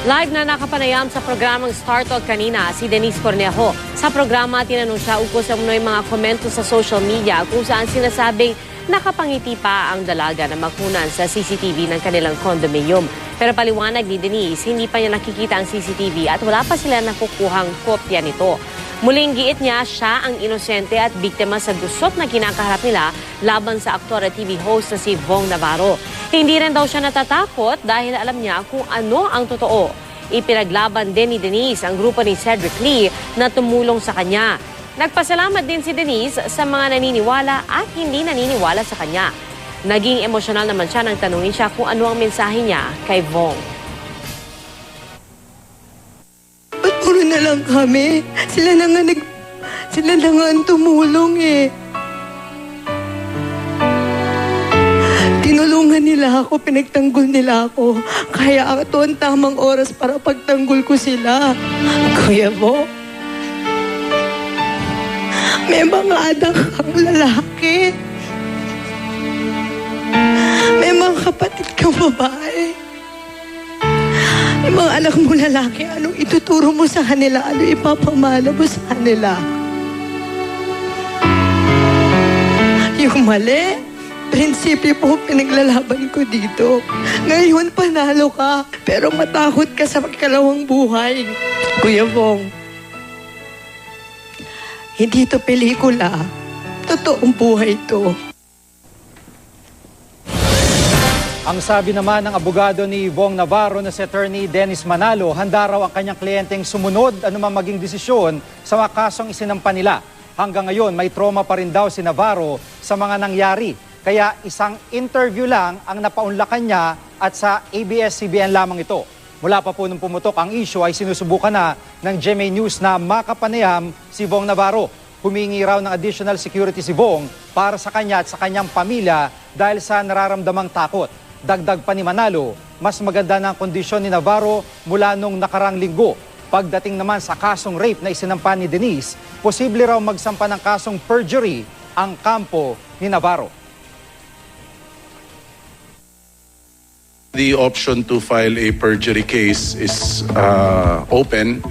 Live na nakapanayam sa programang Star Talk kanina si Denise Cornejo. Sa programa, tinanong siya ukol sa mga komento sa social media kung saan sinasabing nakapangiti pa ang dalaga na makunan sa CCTV ng kanilang condominium. Pero paliwanag ni Denise, hindi pa niya nakikita ang CCTV at wala pa sila nakukuhang kopya nito. Muling giit niya siya ang inosente at biktima sa gusot na kinakaharap nila laban sa aktor at TV host na si Vong Navarro. Hindi rin daw siya natatakot dahil alam niya kung ano ang totoo. Ipinaglaban din ni Denise ang grupo ni Cedric Lee na tumulong sa kanya. Nagpasalamat din si Denise sa mga naniniwala at hindi naniniwala sa kanya. Naging emosyonal naman siya nang tanungin siya kung ano ang mensahe niya kay Vong. Puro na lang kami. Sila na nga ang tumulong eh. Tinulungan nila ako, pinagtanggol nila ako. Kaya ito ang tamang oras para pagtanggol ko sila. Kuya Bo, may mga anak kang lalaki. May mga kapatid kang babae. Yung mga anak mo lalaki, anong ituturo mo sa kanila? Ano ipapamana mo sa kanila? Yung mali, prinsipyo po pinaglalaban ko dito. Ngayon, panalo ka, pero matakot ka sa magkalawang buhay. Kuya Vong, hindi ito pelikula. Totoong buhay ito. Ang sabi naman ng abogado ni Vong Navarro na si Attorney Dennis Manalo, handa raw ang kanyang kliyenteng sumunod anumang maging desisyon sa mga kasong isinampa nila. Hanggang ngayon, may trauma pa rin daw si Navarro sa mga nangyari. Kaya isang interview lang ang napaunlakan niya at sa ABS-CBN lamang ito. Mula pa po nung pumutok ang issue ay sinusubukan na ng GMA News na makapanayam si Vong Navarro. Humingi raw ng additional security si Vong para sa kanya at sa kanyang pamilya dahil sa nararamdamang takot. Dagdag pa ni Manalo, mas maganda na ang kondisyon ni Navarro mula nung nakarang linggo. Pagdating naman sa kasong rape na isinampa ni Denise, posible raw magsampa ng kasong perjury ang kampo ni Navarro. The option to file a perjury case is open.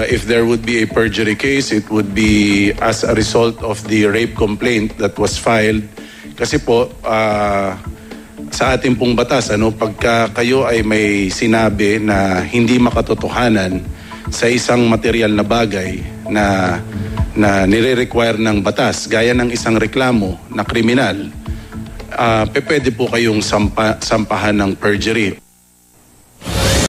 If there would be a perjury case, it would be as a result of the rape complaint that was filed. Kasi po, sa ating pong batas, pagka kayo ay may sinabi na hindi makatotohanan sa isang material na bagay na nire-require ng batas, gaya ng isang reklamo na kriminal, pwede po kayong sampahan ng perjury.